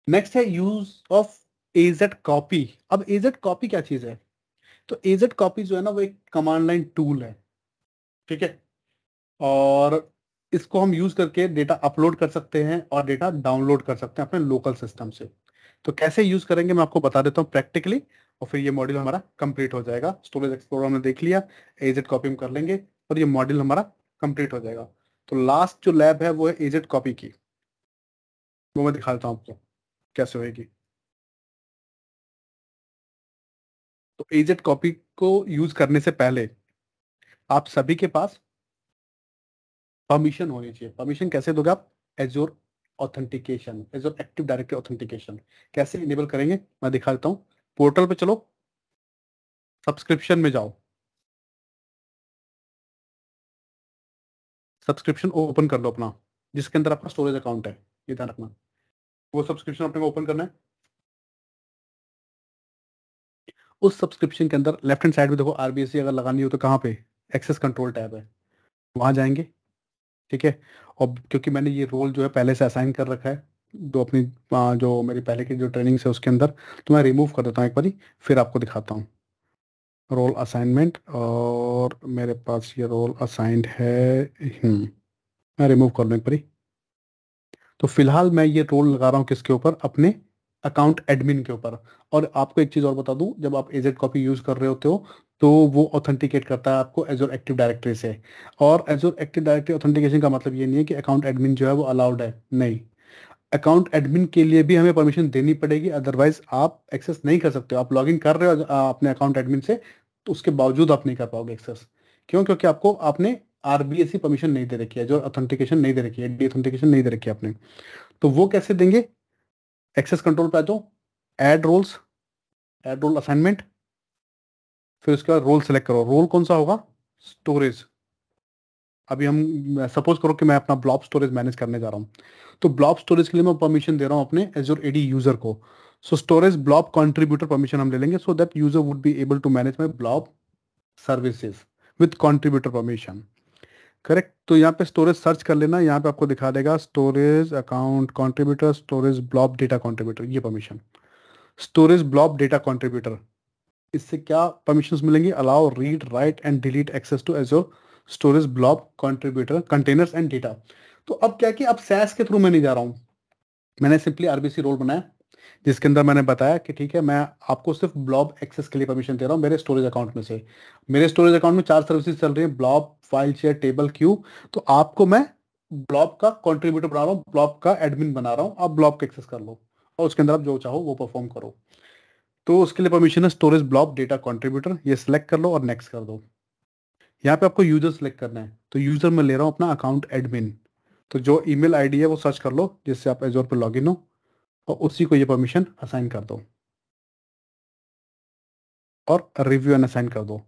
Next है use of aged copy. अब aged copy क्या चीज है? तो एजेड कॉपी जो है ना वो एक कमांड लाइन टूल है, ठीक है। और इसको हम यूज करके डेटा अपलोड कर सकते हैं और डेटा डाउनलोड कर सकते हैं अपने लोकल सिस्टम से। तो कैसे यूज करेंगे मैं आपको बता देता हूँ प्रैक्टिकली, और फिर ये मॉड्यूल हमारा कंप्लीट हो जाएगा। स्टोरेज एक्सप्लोरर हमने देख लिया, एजेड कॉपी हम कर लेंगे और ये मॉड्यूल हमारा कंप्लीट हो जाएगा। तो लास्ट जो लैब है वो है एजेड कॉपी की, वो मैं दिखा देता हूँ आपको कैसे होएगी। तो एजेड कॉपी को यूज करने से पहले आप सभी के पास परमिशन होनी चाहिए। परमिशन कैसे दोगे आप? एजोर ऑथेंटिकेशन, एजोर एक्टिव डायरेक्टरी ऑथेंटिकेशन कैसे इनेबल करेंगे मैं दिखा देता हूँ। पोर्टल पे चलो, सब्सक्रिप्शन में जाओ, सब्सक्रिप्शन ओपन कर लो अपना, जिसके अंदर आपका स्टोरेज अकाउंट है, ये ध्यान रखना। वो सब्सक्रिप्शन अपने को ओपन करना है। उस सब्सक्रिप्शन के अंदर लेफ्ट हैंड साइड में देखो आरबीएससी अगर लगानी हो तो कहाँ पे? एक्सेस कंट्रोल टैब है, वहां जाएंगे, ठीक है। और क्योंकि मैंने ये रोल जो है पहले से असाइन कर रखा है, जो अपनी जो मेरी पहले की जो ट्रेनिंग्स है उसके अंदर, तो मैं रिमूव कर देता हूँ एक बारी, फिर आपको दिखाता हूँ रोल असाइनमेंट। और मेरे पास ये रोल असाइंड है। मैं रिमूव कर लूँ एक बारी। तो फिलहाल मैं ये रोल लगा रहा हूँ किसके ऊपर? अपने अकाउंट एडमिन के ऊपर। और आपको एक चीज़ और बता दूं, जब आप एजेड कॉपी यूज़ कर रहे होते हो तो वो ऑथेंटिकेट करता है आपको एजोर एक्टिव डायरेक्टरी से। और एजोर एक्टिव डायरेक्टरी ऑथेंटिकेशन का मतलब ये नहीं है कि अकाउंट एडमिन जो है वो अलाउड है, नहीं। अकाउंट एडमिन के लिए भी हमें परमिशन देनी पड़ेगी, अदरवाइज आप एक्सेस नहीं कर सकते हो। आप लॉगिन कर रहे हो अपने अकाउंट एडमिन से, तो उसके बावजूद आप नहीं कर पाओगे एक्सेस। क्यों? क्योंकि आपको आपने आरबीएससी परमिशन नहीं दे रखी है, जो ऑथेंटिकेशन नहीं दे रखी है, डी ऑथेंटिकेशन नहीं दे रखी है आपने। तो वो कैसे देंगे? एक्सेस कंट्रोल पे आ जाओ, add roles, add role assignment, फिर उसके बाद रोल सेलेक्ट करो। रोल कौन सा होगा? स्टोरेज। अभी हम सपोज करो कि मैं अपना ब्लॉब स्टोरेज मैनेज करने जा रहा हूँ, तो ब्लॉब स्टोरेज के लिए मैं परमिशन दे रहा हूँ अपने एजोर एडी यूजर को। So storage blob contributor permission हम ले लेंगे, so that user would be able to manage my blob services with contributor permission. Correct. तो यहाँ पे स्टोरेज सर्च कर लेना, यहाँ पे आपको दिखा देगा storage account contributor, storage blob data contributor, ये permission. Storage blob data contributor, इससे क्या परमिशंस मिलेंगी? Allow read write and delete access to Azure storage blob contributor containers and data. तो अब क्या कि अब सैस के थ्रू मैं नहीं जा रहा हूँ, मैंने सिंपली आरबीसी रोल बनाया, जिसके अंदर मैंने बताया कि ठीक है मैं आपको सिर्फ ब्लॉब एक्सेस के लिए परमिशन दे रहा हूँ मेरे स्टोरेज अकाउंट में से। मेरे स्टोरेज अकाउंट में 4 सर्विसेज चल रही है, blob, file share, table, Q. तो आपको मैं ब्लॉब का कंट्रीब्यूटर बना रहा हूँ, ब्लॉब का एडमिन बना रहा हूँ, आप ब्लॉब का एक्सेस कर लो और उसके अंदर आप जो चाहो वो परफॉर्म करो। तो उसके लिए परमिशन है स्टोरेज ब्लॉब डेटा कंट्रीब्यूटर, ये सिलेक्ट कर लो और नेक्स्ट कर दो। यहाँ पे आपको यूजर सेलेक्ट करना है, तो यूजर में ले रहा हूँ अपना अकाउंट एडमिन। तो जो ईमेल आईडी है वो सर्च कर लो जिससे आप एजोर पर लॉगिन हो, और उसी को ये परमिशन असाइन कर दो और रिव्यू एंड असाइन कर दो,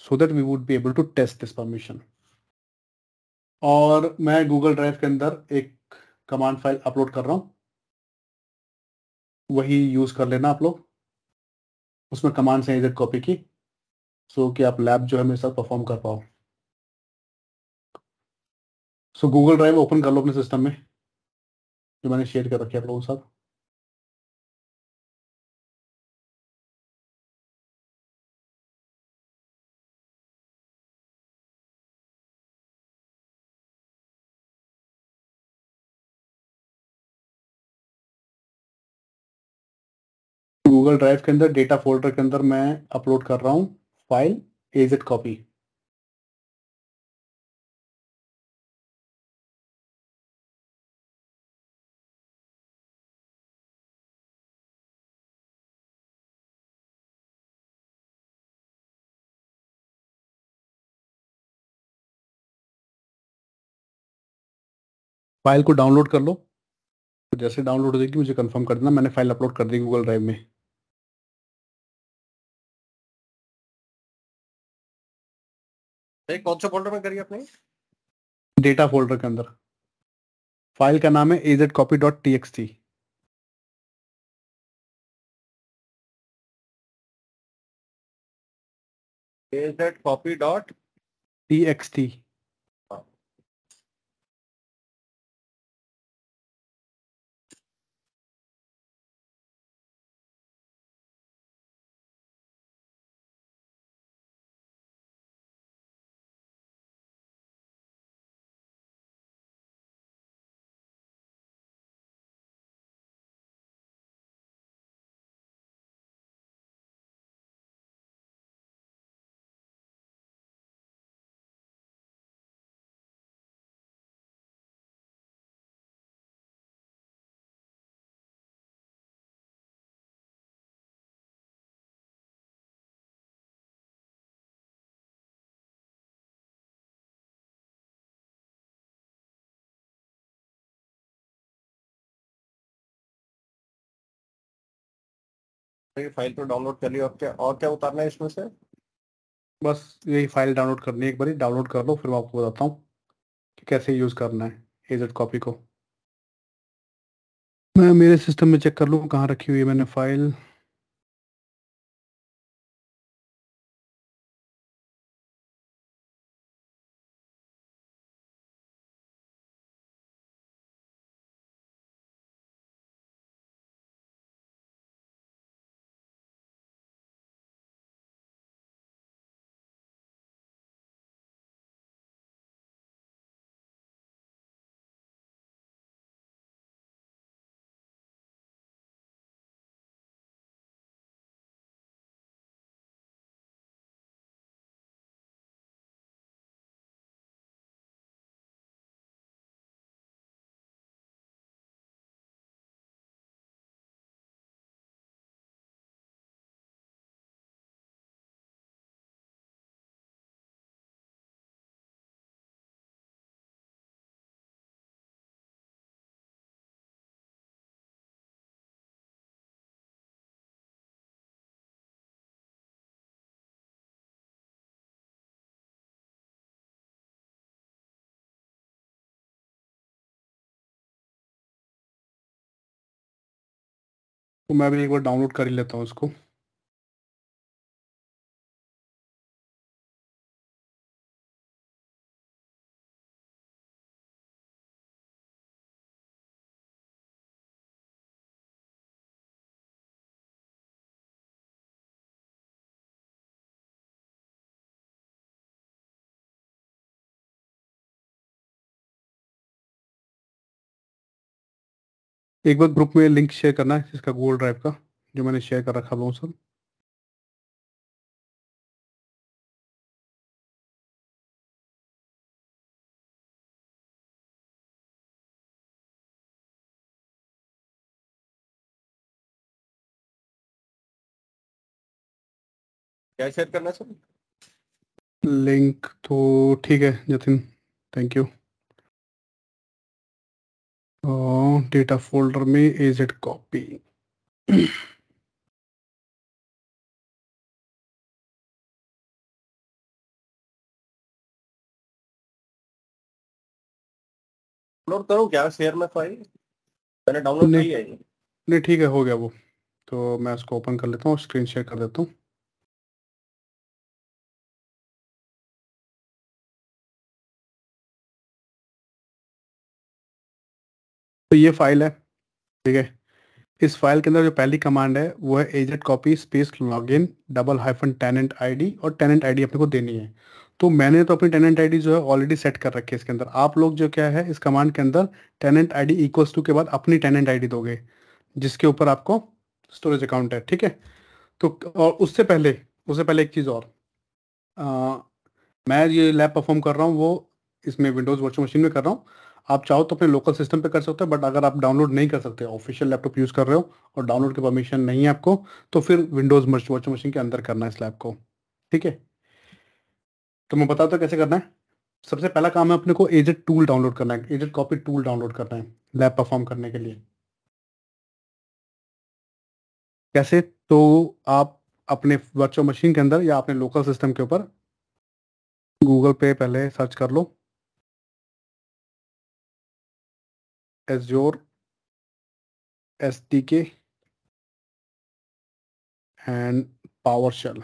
so that we would be able to test this permission. और मैं गूगल ड्राइव के अंदर एक कमांड फाइल अपलोड कर रहा हूँ, वही यूज कर लेना आप लोग। उसमें कमांड है एजेड कॉपी की, सो कि आप लैब जो है मेरे साथ परफॉर्म कर पाओ। सो गूगल ड्राइव ओपन कर लो अपने सिस्टम में, जो मैंने शेयर कर रखी है आप लोगों के साथ। गूगल ड्राइव के अंदर डेटा फोल्डर के अंदर मैं अपलोड कर रहा हूँ फाइल एजेड कॉपी। फाइल को डाउनलोड कर लो, तो जैसे डाउनलोड हो जाएगी मुझे कंफर्म कर देना, मैंने फाइल अपलोड कर दी गूगल ड्राइव में। कौन से फोल्डर में करी आपने? डेटा फोल्डर के अंदर फाइल का नाम है AZ copy dot T X T. Copy dot. T X T. ये फाइल तो डाउनलोड कर ली, और क्या उतारना है इसमें से? बस यही फाइल डाउनलोड करनी है, एक बार डाउनलोड कर लो, फिर मैं आपको बताता हूँ कि कैसे यूज़ करना है एजेड कॉपी को। मैं मेरे सिस्टम में चेक कर लूँ कहाँ रखी हुई है मैंने फाइल। तो मैं भी एक बार डाउनलोड कर ही लेता हूँ इसको। एक बार ग्रुप में लिंक शेयर करना है इसका गूगल ड्राइव का, जो मैंने शेयर कर रखा है सब। क्या शेयर करना है सर? लिंक तो ठीक है Jatin, thank you. Data folder में एजेड कॉपी। डाउनलोड करूँ क्या शेयर में फाइल? मैंने डाउनलोड नहीं की है ये। नहीं, ठीक है, हो गया वो। तो मैं उसको ओपन कर लेता हूँ, स्क्रीन शेयर कर देता हूँ। तो ये फाइल है, ठीक है। इस फाइल के अंदर जो पहली कमांड है वो है AZ copy space login double hyphen tenant ID, और टेनेंट आईडी अपने को देनी है। तो मैंने तो अपनी टेनेंट आईडी जो है ऑलरेडी सेट कर रखी है इसके अंदर। आप लोग जो क्या है इस कमांड के अंदर टेनेंट आईडी इक्वल्स टू के बाद अपनी टेनेंट आईडी दोगे जिसके ऊपर आपको स्टोरेज अकाउंट है, ठीक है। तो और उससे पहले एक चीज़ और, अ, मैं ये लैब परफॉर्म कर रहा हूँ वो इसमें विंडोज़ वर्चुअल मशीन में कर रहा हूँ। आप चाहो तो अपने लोकल सिस्टम पे कर सकते हो, बट अगर आप डाउनलोड नहीं कर सकते, ऑफिशियल लैपटॉप यूज़ कर रहे हो और डाउनलोड की परमिशन नहीं है आपको, तो फिर विंडोज़ वर्चुअल मशीन के अंदर करना है इस लैब को, ठीक है। तो मैं बताता हूँ कैसे करना है। सबसे पहला काम है अपने को एजेड टूल डाउनलोड करना है, एजेड कॉपी टूल डाउनलोड करना है लैब परफॉर्म करने के लिए। कैसे? तो आप अपने वर्चुअल मशीन के अंदर या अपने लोकल सिस्टम के ऊपर गूगल पे पहले सर्च कर लो, Azure SDK and PowerShell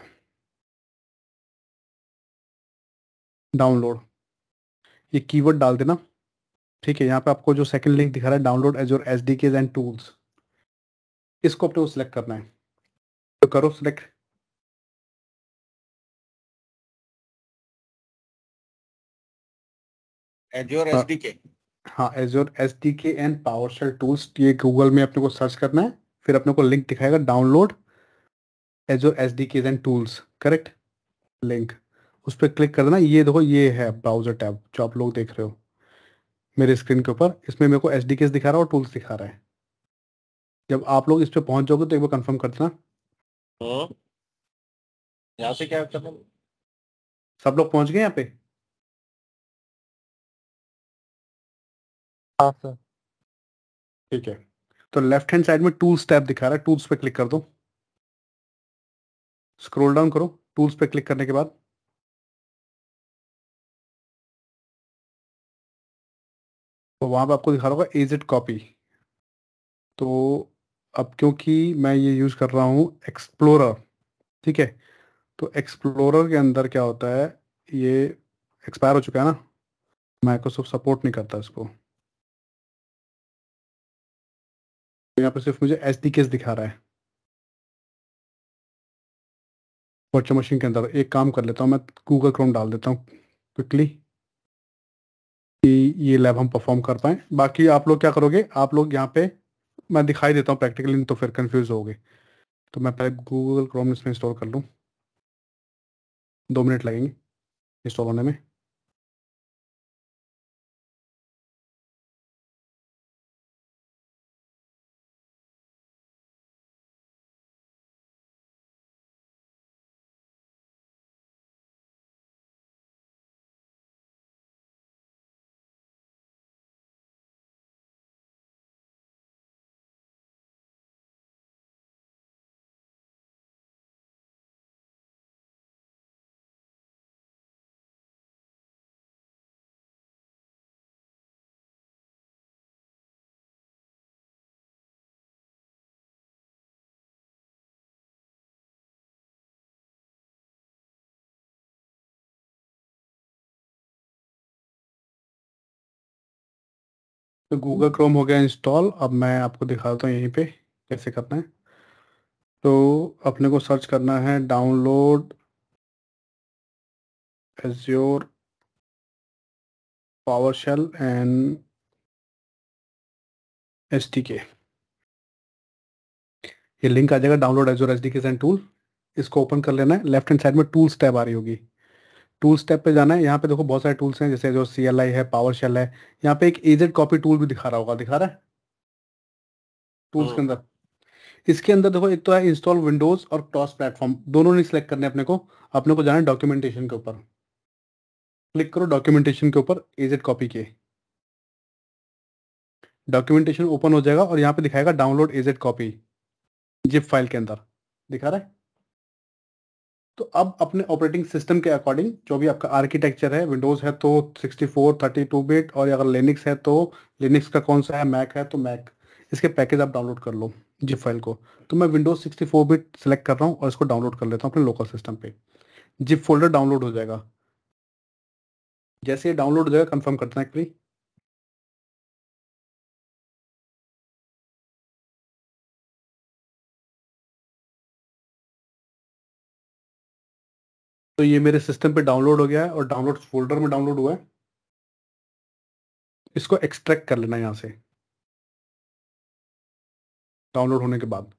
download, ये कीवर्ड डाल देना, ठीक है। यहाँ पे आपको जो सेकंड लिंक दिखा रहा है download Azure SDKs and tools, इसको अपने को सिलेक्ट करना है। तो करो सिलेक्ट। Azure SDK. हाँ, Azure SDK and PowerShell tools, ये गूगल में अपने को सर्च करना है। फिर अपने को लिंक दिखाएगा download Azure SDKs and tools, correct link, उस पर क्लिक कर देना। ये देखो ये है ब्राउजर टैब जो आप लोग देख रहे हो मेरे स्क्रीन के ऊपर, इसमें मेरे को एसडीकेज दिखा रहा है और टूल्स दिखा रहा है। जब आप लोग इस पे पहुंच जाओगे तो एक बार कंफर्म कर देना। हम्म। यहाँ से क्या करना है? सब लोग पहुंच गए यहाँ पे? हाँ सर। ठीक है। तो लेफ्ट हैंड साइड में टूल्स टैब दिखा रहा है, टूल्स पे क्लिक कर दो। स्क्रॉल डाउन करो, टूल्स पे क्लिक करने के बाद तो वहां पे आपको दिखा रहा होगा एजेड कॉपी। तो अब क्योंकि मैं ये यूज कर रहा हूँ एक्सप्लोरर, ठीक है, तो एक्सप्लोरर के अंदर क्या होता है, ये एक्सपायर हो चुका है ना, माइक्रोसॉफ्ट सपोर्ट नहीं करता इसको। तो यहाँ पे सिर्फ मुझे एच डी केस दिखा रहा है। वर्चुअल मशीन के अंदर एक काम कर लेता हूँ, मैं गूगल क्रोम डाल देता हूँ क्विकली कि ये लैब हम परफॉर्म कर पाए। बाकी आप लोग क्या करोगे, आप लोग यहाँ पे मैं दिखाई देता हूँ प्रैक्टिकली, नहीं तो फिर कंफ्यूज होगे। तो मैं पहले गूगल क्रोम इसमें इंस्टॉल कर लूँ, 2 मिनट लगेंगे इंस्टॉल होने में। तो गूगल क्रोम हो गया इंस्टॉल। अब मैं आपको दिखाता हूँ यहीं पे कैसे करना है। तो अपने को सर्च करना है download azure PowerShell and SDK. ये लिंक आ जाएगा, download azure SDK and tool. इसको ओपन कर लेना है। लेफ्ट हैंड साइड में टूल्स टैब आ रही होगी, टूल्स टैब पे जाना है। यहाँ पे देखो बहुत सारे टूल्स हैं, जैसे जो CLI है, पावरशेल है। यहाँ पे एक एजेड कॉपी टूल भी दिखा रहा होगा, दिखा रहा है टूल्स के अंदर। इसके अंदर देखो एक तो है इंस्टॉल विंडोज और क्रॉस प्लेटफॉर्म, दोनों नहीं सिलेक्ट करने अपने को। अपने को जाना है डॉक्यूमेंटेशन के ऊपर, क्लिक करो डॉक्यूमेंटेशन के ऊपर एजेड कॉपी के। डॉक्यूमेंटेशन ओपन हो जाएगा और यहाँ पे दिखाएगा download AZ copy zip file के अंदर, दिखा रहा है। तो अब अपने ऑपरेटिंग सिस्टम के अकॉर्डिंग जो भी आपका आर्किटेक्चर है, विंडोज है तो 64 32 बिट, और अगर लिनक्स है तो लिनक्स का कौन सा है, मैक है तो मैक, इसके पैकेज आप डाउनलोड कर लो जिप फाइल को। तो मैं विंडोज 64 बिट सेलेक्ट कर रहा हूँ और इसको डाउनलोड कर लेता हूँ अपने लोकल सिस्टम पे। जिप फोल्डर डाउनलोड हो जाएगा। जैसे ये डाउनलोड हो जाएगा कंफर्म करते हैं प्लीज। तो ये मेरे सिस्टम पे डाउनलोड हो गया है और डाउनलोड फोल्डर में डाउनलोड हुआ है। इसको एक्सट्रैक्ट कर लेना यहाँ से डाउनलोड होने के बाद।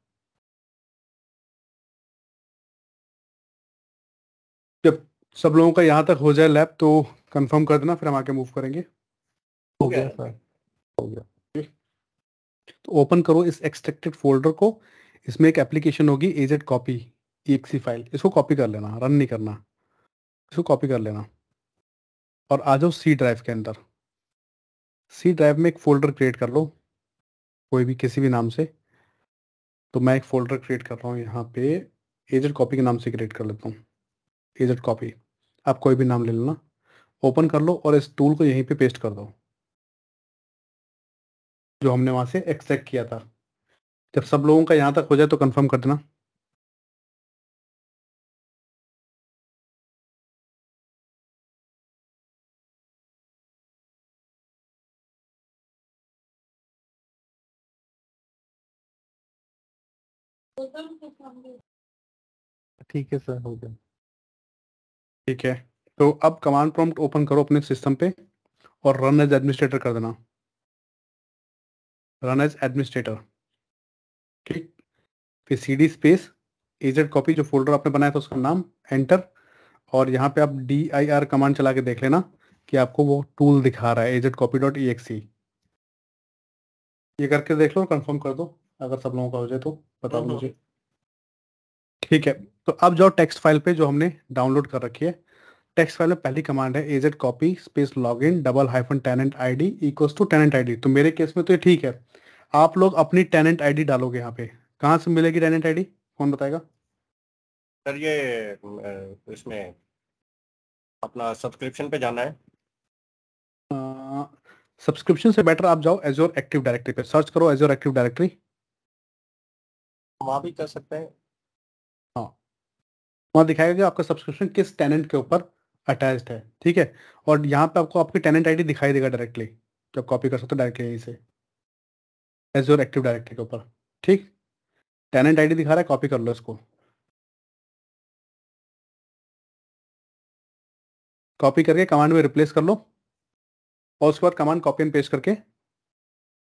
जब सब लोगों का यहाँ तक हो जाए लैब तो कंफर्म कर देना, फिर हम आगे मूव करेंगे। हो गया सर, हो गया। तो ओपन करो इस एक्सट्रैक्टेड फोल्डर को। इसमें एक एप्लीकेशन होगी एजेड कॉपी EXE फाइल, इसको कॉपी कर लेना, रन नहीं करना, इसको कॉपी कर लेना और आ जाओ C ड्राइव के अंदर। C ड्राइव में एक फोल्डर क्रिएट कर लो, कोई भी किसी भी नाम से। तो मैं एक फोल्डर क्रिएट कर रहा हूँ यहाँ पे, एजेड कॉपी के नाम से क्रिएट कर लेता हूँ, एजेड कॉपी। आप कोई भी नाम ले लेना, ओपन कर लो और इस टूल को यहीं पे पेस्ट कर दो जो हमने वहाँ से एक्सट्रैक्ट किया था। जब सब लोगों का यहाँ तक हो जाए तो कंफर्म कर देना। ठीक है सर, हो गया। ठीक है, तो अब कमांड प्रॉम्प्ट ओपन करो अपने सिस्टम पे और रन एज एडमिनिस्ट्रेटर कर देना, रन एज एडमिनिस्ट्रेटर। ठीक, फिर CD स्पेस एजेड कॉपी, जो फोल्डर आपने बनाया था उसका नाम, एंटर। और यहाँ पे आप dir कमांड चला के देख लेना कि आपको वो टूल दिखा रहा है एजेड कॉपी .exe। ये करके देख लो, कंफर्म कर दो अगर सब लोगों का हो जाए तो बता दो मुझे। ठीक है, तो अब जाओ टेक्स्ट फाइल पे जो हमने डाउनलोड कर रखी है। टेक्स्ट फाइल में पहली कमांड है AZ copy space login double - tenant ID equals to tenant ID। तो मेरे केस में तो ये ठीक है। आप लोग अपनी टेनेंट ID डालोगे यहाँ पे। कहाँ से मिलेगी टेनेंट ID, कौन बताएगा? सर ये इसमें अपना सब्सक्रिप्शन पे जाना है। सब्सक्रिप्शन से बेटर आप जाओ एज्योर एक्टिव डायरेक्टरी पे, सर्च करो एज्योर एक्टिव डायरेक्टरी। वहाँ भी कर सकते हैं। हाँ, वहाँ दिखाएगा कि आपका सब्सक्रिप्शन किस टेनेंट के ऊपर अटैच्ड है, ठीक है। और यहाँ पे आपको आपकी टेनेंट आईडी दिखाई देगा डायरेक्टली, जब कॉपी कर सकते हो डायरेक्टली यहीं से एज्योर एक्टिव डायरेक्टरी के ऊपर, ठीक। टेनेंट आईडी दिखा रहा है, कॉपी कर लो इसको, कॉपी करके कमांड में रिप्लेस कर लो, और उसके बाद कमांड कॉपी एंड पेस्ट करके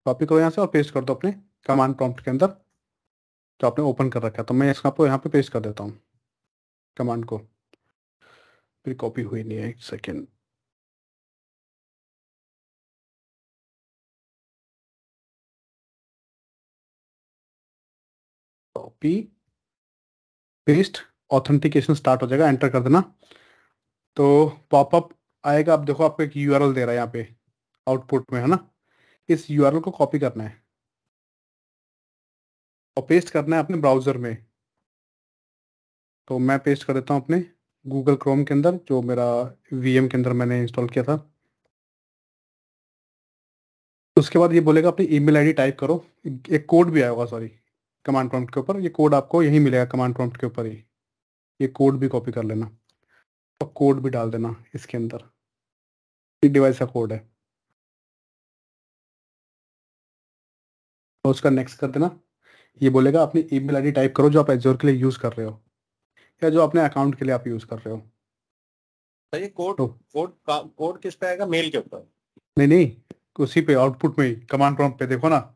कॉपी करो यहाँ से और पेस्ट कर दो अपने कमांड प्रॉम्प्ट के अंदर जो आपने ओपन कर रखा है। तो मैं इसको आपको यहाँ पे पेस्ट कर देता हूँ कमांड को, फिर कॉपी हुई नहीं है, एक second. Copy paste, authentication start हो जाएगा, एंटर कर देना। तो पॉपअप आएगा, आप देखो आपको एक यूआरएल दे रहा है यहाँ पे आउटपुट में, है ना। इस यूआरएल को कॉपी करना है और पेस्ट करना है अपने ब्राउजर में। तो मैं पेस्ट कर देता हूँ अपने गूगल क्रोम के अंदर, जो मेरा वीएम के अंदर मैंने इंस्टॉल किया था। उसके बाद ये बोलेगा अपनी ईमेल आईडी टाइप करो, एक कोड भी आया होगा, सॉरी, कमांड प्रॉम्प्ट के ऊपर। ये कोड आपको यहीं मिलेगा कमांड प्रॉम्प्ट के ऊपर ही, ये कोड भी कॉपी कर लेना और कोड भी डाल देना इसके अंदर, ये डिवाइस का कोड है। और उसका नेक्स्ट कर देना। ये बोलेगा अपनी ईमेल आईडी टाइप करो जो आप एज्योर के लिए यूज़ कर रहे हो या जो अपने अकाउंट के लिए आप यूज़ कर रहे हो। सर ये कोड तो कोड किस पे आएगा, मेल के ऊपर? नहीं नहीं, उसी पे आउटपुट में ही कमांड प्रॉम्प्ट पे देखो ना,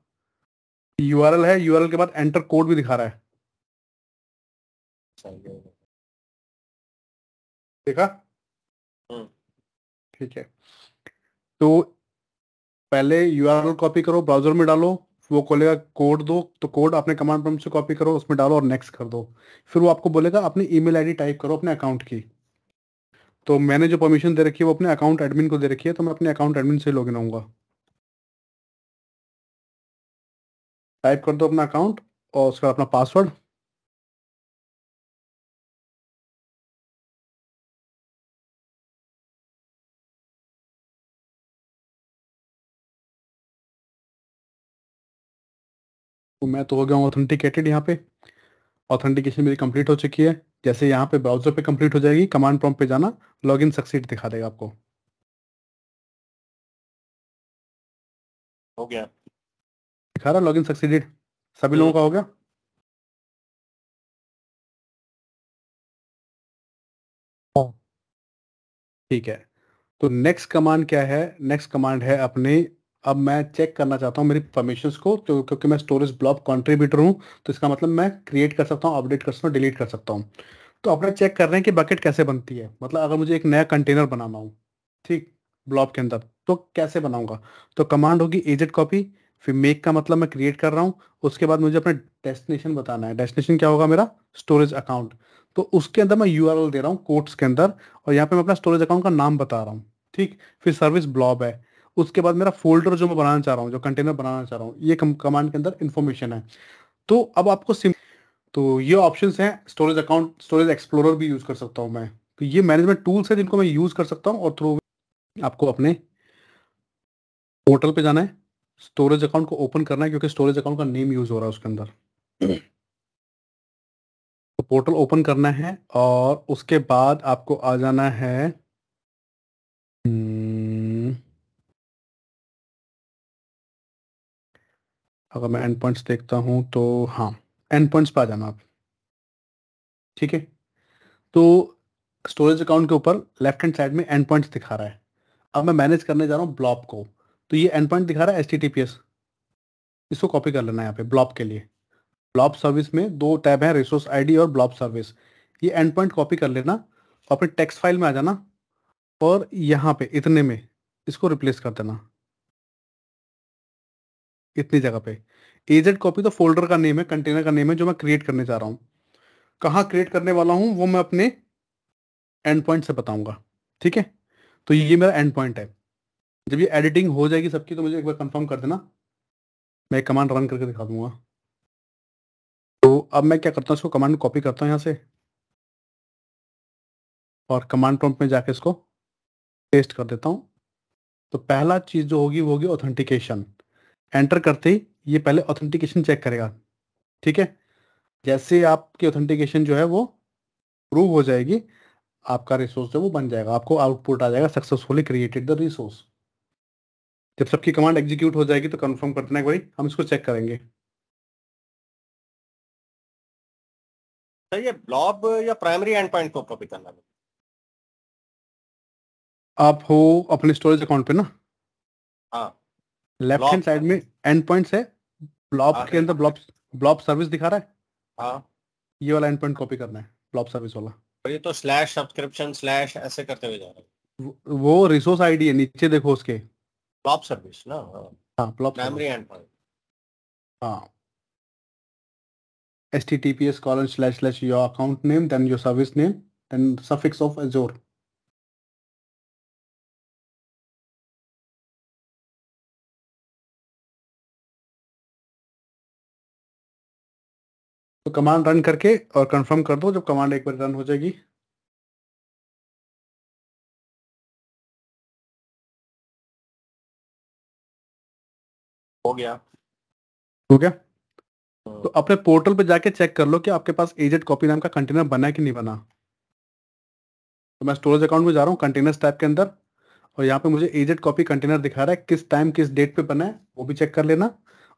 यूआरएल है, यूआरएल के बाद एंटर कोड भी दिखा रहा है, सही है। देखा। हम्म। ठीक है, तो पहले यूआरएल कॉपी करो, ब्राउजर में डालो, वो खोलेगा, कोड दो, तो कोड अपने कमांड प्रॉम्प्ट से कॉपी करो, उसमें डालो और नेक्स्ट कर दो। फिर वो आपको बोलेगा अपनी ईमेल आईडी टाइप करो अपने अकाउंट की। तो मैंने जो परमिशन दे रखी है वो अपने अकाउंट एडमिन को दे रखी है, तो मैं अपने अकाउंट एडमिन से लॉगिन आऊंगा। टाइप कर दो अपना अकाउंट और उसका अपना पासवर्ड। तो मैं तो हो गया हूँ ऑथेंटिकेटेड यहाँ पे, ऑथेंटिकेशन मेरी कंप्लीट हो चुकी है। जैसे यहाँ पे ब्राउजर पे कंप्लीट हो जाएगी, कमांड प्रॉम्प्ट पे जाना, लॉगिन सक्सीड दिखा देगा आपको। हो गया। दिखा रहा लॉगिन सक्सीडेड, सभी लोगों हम्म। का हो गया। हाँ। ठीक है, तो नेक्स्ट कमांड क्या है, नेक्स्ट कमांड है अपने, अब मैं चेक करना चाहता हूँ मेरी परमिशंस को, तो क्योंकि मैं स्टोरेज ब्लॉक कंट्रीब्यूटर हूँ, तो इसका मतलब मैं क्रिएट कर सकता हूँ, अपडेट कर सकता हूँ, डिलीट कर सकता हूँ। तो अपने चेक कर रहे हैं कि बकेट कैसे बनती है, मतलब अगर मुझे एक नया कंटेनर बनाना हो, ठीक, ब्लॉब के अंदर, तो कैसे बनाऊंगा। तो कमांड होगी एजेड कॉपी, फिर मेक का मतलब मैं क्रिएट कर रहा हूँ, उसके बाद मुझे अपना डेस्टिनेशन बताना है। डेस्टिनेशन क्या होगा मेरा, स्टोरेज अकाउंट। तो उसके अंदर मैं यूआरएल दे रहा हूँ कोट्स के अंदर, और यहाँ पे मैं अपना स्टोरेज अकाउंट का नाम बता रहा हूँ, ठीक। फिर सर्विस ब्लॉब है, उसके बाद मेरा फोल्डर जो मैं बनाना चाह रहा हूँ, जो कंटेनर बनाना चाह रहा हूँ, ये कमांड के अंदर इन्फॉर्मेशन है। तो अब आपको तो ये ऑप्शंस हैं, स्टोरेज अकाउंट, स्टोरेज एक्सप्लोरर भी यूज कर सकता हूँ मैं। तो ये मैनेजमेंट टूल्स है जिनको मैं यूज कर सकता हूँ, और थ्रू आपको अपने पोर्टल पे जाना है, स्टोरेज अकाउंट को ओपन करना है, क्योंकि स्टोरेज अकाउंट का नेम यूज हो रहा है उसके अंदर। तो पोर्टल ओपन करना है और उसके बाद आपको आ जाना है, हम्म, अगर मैं एंड पॉइंट्स देखता हूँ तो हाँ, एंड पॉइंट्स पे आ जाना आप, ठीक है। तो स्टोरेज अकाउंट के ऊपर लेफ्ट हैंड साइड में एंड पॉइंट्स दिखा रहा है। अब मैं मैनेज करने जा रहा हूँ ब्लॉब को, तो ये एंड पॉइंट दिखा रहा है HTTPS, इसको कॉपी कर लेना है यहाँ पे ब्लॉब के लिए। ब्लॉब सर्विस में दो टैब हैं, रिसोर्स आईडी और ब्लॉब सर्विस। ये एंड पॉइंट कॉपी कर लेना और अपने टेक्स्ट फाइल में आ जाना, और यहाँ पे इतने में इसको रिप्लेस कर देना, इतनी जगह पे। एजेड कॉपी तो फोल्डर का नेम है, कंटेनर का नेम है जो मैं क्रिएट करने जा रहा हूँ। कहाँ क्रिएट करने वाला हूँ वो मैं अपने एंड पॉइंट से बताऊंगा, ठीक है। तो ये मेरा एंड पॉइंट है। जब ये एडिटिंग हो जाएगी सबकी तो मुझे एक बार कंफर्म कर देना, मैं एक कमांड रन करके दिखा दूंगा। तो अब मैं क्या करता हूँ, इसको कमांड कॉपी करता हूँ यहाँ से, और कमांड प्रॉम्प्ट में जाके इसको पेस्ट कर देता हूँ। तो पहला चीज जो होगी वो होगी ऑथेंटिकेशन। एंटर करते ही ये पहले ऑथेंटिकेशन चेक करेगा, ठीक है। जैसे आपकी ऑथेंटिकेशन जो है वो प्रूव हो जाएगी, आपका रिसोर्स जो वो बन जाएगा, आपको आउटपुट आ जाएगा सक्सेसफुली क्रिएटेड द रिसोर्स। जब सबकी कमांड एग्जीक्यूट हो जाएगी तो कंफर्म कर देना एक बारी, हम इसको चेक करेंगे। सर ये ब्लॉब या प्राइमरी एंड पॉइंट को कॉपी करना है? आप हो अपने स्टोरेज अकाउंट पे ना, हाँ लेफ्ट हैंड ब्लॉब साइड में एंड पॉइंट्स है, ब्लॉब के आखिरी। अंदर ब्लॉब ब्लॉब सर्विस दिखा रहा है, हाँ ये वाला एंड पॉइंट कॉपी करना है, ब्लॉब सर्विस वाला। और ये तो स्लैश सब्सक्रिप्शन स्लैश ऐसे करते हुए जा रहा है। वो रिसोर्स आईडी है, नीचे देखो उसके। ब्लॉब सर्विस ना, हाँ blob primary service, and point. हाँ। https:// your account name, then your service name, then suffix of Azure. तो कमांड रन करके और कंफर्म कर दो, जब कमांड एक बार रन हो जाएगी। हो गया। हो गया। तो अपने पोर्टल पे जाके चेक कर लो कि आपके पास एजेड कॉपी नाम का कंटेनर बना है कि नहीं बना। तो मैं स्टोरेज अकाउंट में जा रहा हूँ, कंटेनर्स टैब के अंदर, और यहाँ पे मुझे एजेड कॉपी कंटेनर दिखा रहा है, किस टाइम किस डेट पे बना है वो भी चेक कर लेना।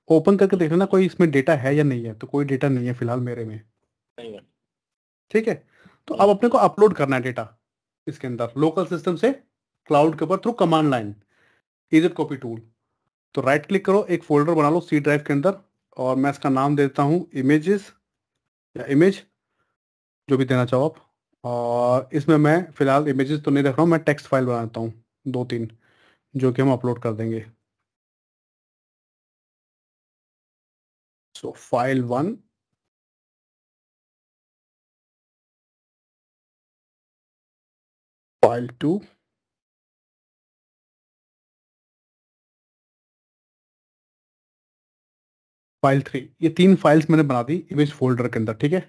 ओपन करके देख लेना कोई इसमें डेटा है या नहीं है। तो कोई डेटा नहीं है फिलहाल मेरे में, नहीं है। ठीक है। तो अब अपने को अपलोड करना है डेटा इसके अंदर, लोकल सिस्टम से क्लाउड के ऊपर through command line, AZ copy tool. तो राइट क्लिक करो, एक फोल्डर बना लो सी ड्राइव के अंदर, और मैं इसका नाम देता हूँ इमेजेस या इमेज, जो भी देना चाहो आप। और इसमें मैं फिलहाल इमेजेस तो नहीं रख रहा हूँ, मैं टेक्स्ट फाइल बनाता हूँ 2-3, जो कि हम अपलोड कर देंगे। सो फाइल 1, फाइल 2, फाइल 3, ये 3 फाइल्स मैंने बना दी इमेज फोल्डर के अंदर, ठीक है।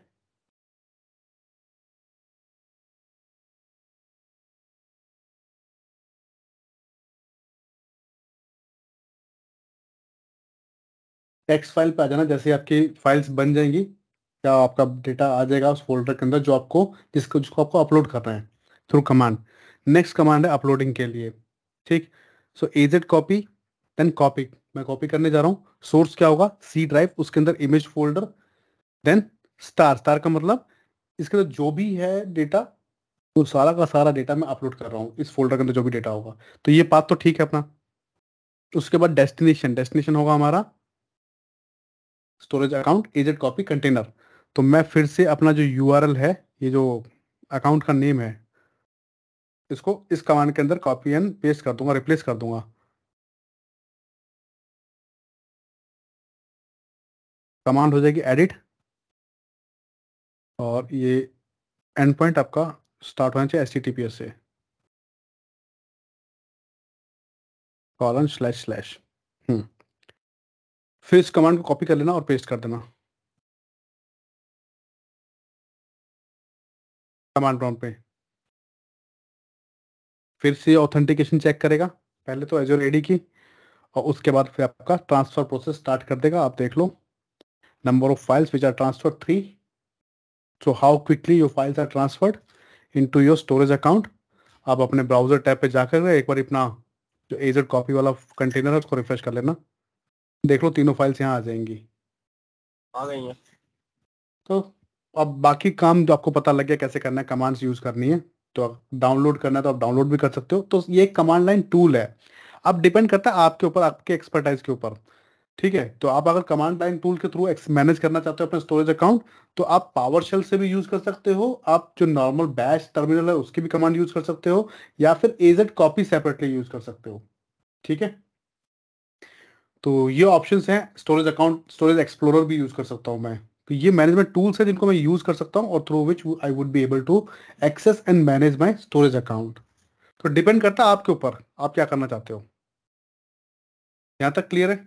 टेक्स्ट फाइल पे आ जाना, जैसे आपकी फाइल्स बन जाएंगी क्या आपका डेटा आ जाएगा उस फोल्डर के अंदर जो आपको जिसको आपको अपलोड करना है थ्रू कमांड। नेक्स्ट कमांड है अपलोडिंग के लिए, ठीक। सो एजेड कॉपी, देन कॉपी, मैं कॉपी करने जा रहा हूँ। सोर्स क्या होगा, सी ड्राइव, उसके अंदर image folder, then star, star का मतलब इसके अंदर जो भी है डेटा, वो सारा का सारा डेटा मैं अपलोड कर रहा हूँ इस फोल्डर के अंदर जो भी डेटा होगा। तो ये बात तो ठीक है अपना। उसके बाद डेस्टिनेशन, डेस्टिनेशन होगा हमारा storage account AZ copy container. तो मैं फिर से अपना जो यूआरएल है, ये जो अकाउंट का नेम है, इसको इस कमांड के अंदर कॉपी एंड पेस्ट कर दूंगा, रिप्लेस कर दूंगा। कमांड हो जाएगी एडिट, और ये एंड पॉइंट आपका स्टार्ट होना चाहिए HTTPS से, ://। फिर इस कमांड को कॉपी कर लेना और पेस्ट कर देना कमांड प्रॉम्प्ट पे। फिर से ऑथेंटिकेशन चेक करेगा, पहले तो एजोर एडी की, और उसके बाद फिर आपका ट्रांसफर प्रोसेस स्टार्ट कर देगा। आप देख लो, number of files which are transfer 3। So how quickly your files are transferred into your storage account. आप अपने ब्राउजर टैब पे जाकर एक बार अपना जो एजेड कॉपी वाला कंटेनर है उसको रिफ्रेश कर लेना, देख लो तीनों फाइल्स यहाँ आ जाएंगी। आ गई है। तो अब बाकी काम जो आपको पता लग गया कैसे करना है, कमांड्स यूज करनी है, तो डाउनलोड करना है तो आप डाउनलोड भी कर सकते हो। तो ये एक कमांड लाइन टूल है। अब डिपेंड करता है आपके ऊपर, आपके एक्सपर्टाइज के ऊपर, ठीक है। तो आप अगर कमांड लाइन टूल के थ्रू मैनेज करना चाहते हो अपने स्टोरेज अकाउंट, तो आप पावर शेल से भी यूज कर सकते हो, आप जो नॉर्मल बैश टर्मिनल है उसकी भी कमांड यूज कर सकते हो, या फिर एजेड कॉपी सेपरेटली यूज कर सकते हो, ठीक है। तो ये ऑप्शंस हैं। स्टोरेज अकाउंट, स्टोरेज एक्सप्लोरर भी यूज कर सकता हूँ मैं। तो ये मैनेजमेंट टूल्स है जिनको मैं यूज कर सकता हूँ, और through which I would be able to access and manage my storage account. तो डिपेंड करता है आपके ऊपर, आप क्या करना चाहते हो। यहाँ तक क्लियर है?